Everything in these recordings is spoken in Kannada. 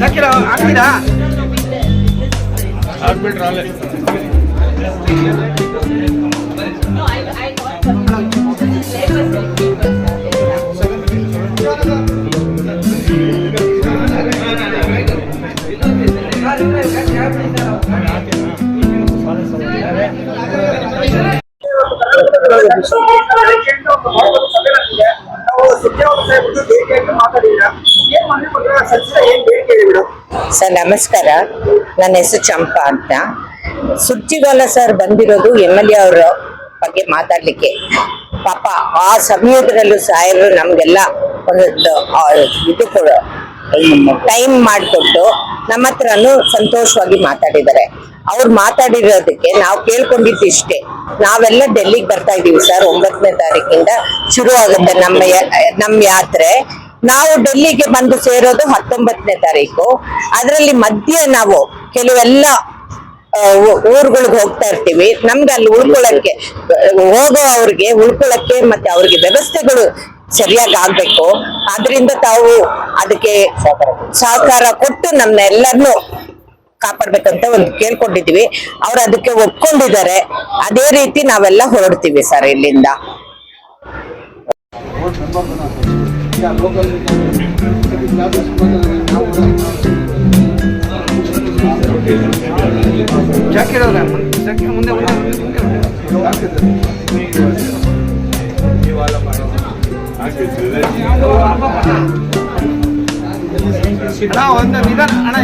ಹಾಕ್ತೀರಾ ಆಗ್ಬಿಟ್ರೆ ಸರ್ ನಮಸ್ಕಾರ, ನನ್ನ ಹೆಸರು ಚಂಪಾ ಅಂತ. ಸುರ್ಜಿವಾಲ ಸರ್ ಬಂದಿರೋದು MLA ಅವರ ಬಗ್ಗೆ ಮಾತಾಡ್ಲಿಕ್ಕೆ. ಪಾಪ ಆ ಸಮಯದಲ್ಲೂ ಸಾಹೇಬರು ನಮ್ಗೆಲ್ಲ ಒಂದು ಇದು ಟೈಮ್ ಮಾಡಿಕೊಟ್ಟು ನಮ್ಮ ಹತ್ರನು ಸಂತೋಷವಾಗಿ ಮಾತಾಡಿದ್ದಾರೆ. ಅವ್ರು ಮಾತಾಡಿರೋದಕ್ಕೆ ನಾವು ಕೇಳ್ಕೊಂಡಿದ್ದು ಇಷ್ಟೇ, ನಾವೆಲ್ಲ ಡೆಲ್ಲಿಗೆ ಬರ್ತಾ ಇದೀವಿ ಸರ್. 9ನೇ ತಾರೀಕಿಂದ ಶುರು ಆಗುತ್ತೆ ನಮ್ಮ ಯಾತ್ರೆ. ನಾವು ಡೆಲ್ಲಿಗೆ ಬಂದು ಸೇರೋದು 19ನೇ ತಾರೀಕು. ಅದರಲ್ಲಿ ಮಧ್ಯೆ ನಾವು ಕೆಲವೆಲ್ಲ ಊರುಗಳಿಗೆ ಹೋಗ್ತಾ ಇರ್ತೀವಿ. ನಮ್ಗೆ ಅಲ್ಲಿ ಉಳ್ಕೊಳಕ್ಕೆ ಹೋಗೋ ಅವ್ರಿಗೆ ಉಳ್ಕೊಳಕ್ಕೆ ಮತ್ತೆ ಅವ್ರಿಗೆ ವ್ಯವಸ್ಥೆಗಳು ಸರಿಯಾಗಿ ಆಗ್ಬೇಕು. ಆದ್ರಿಂದ ತಾವು ಅದಕ್ಕೆ ಸಹಕಾರ ಕೊಟ್ಟು ನಮ್ನೆಲ್ಲರನ್ನು ಕಾಪಾಡ್ಬೇಕಂತ ಒಂದು ಕೇಳ್ಕೊಂಡಿದೀವಿ. ಅವ್ರು ಅದಕ್ಕೆ ಒಪ್ಕೊಂಡಿದ್ದಾರೆ. ಅದೇ ರೀತಿ ನಾವೆಲ್ಲ ಹೊರಡ್ತೀವಿ ಸರ್ ಇಲ್ಲಿಂದ. ಒಂದು ನಿಧಾನ ಅಣ್ಣ,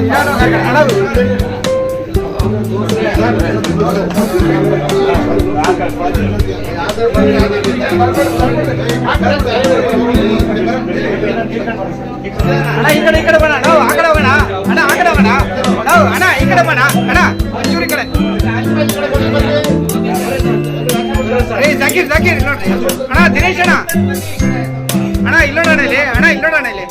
ಈ ಕಡೆ ಬಣ, ಆ ಕಡೆ ಹೋಗೋಣ ಅಣ್ಣ, ಆ ಕಡೆ ಹೋಗೋಣ ಅಣ್ಣ, ಈ ಕಡೆ ಬಣ ಅಣ್ಣ, ಒಂಚೂರು ಈ ಕಡೆ. ಜಾಕೀರ್ ನೋಡ್ರಿ ಅಣ್ಣ, ದಿನೇಶ್ ಅಣ್ಣ, ಇಲ್ಲೋಣ ಇಲ್ಲಿ ಅಣ್ಣ, ಇಲ್ಲೋಣ ಇಲ್ಲಿ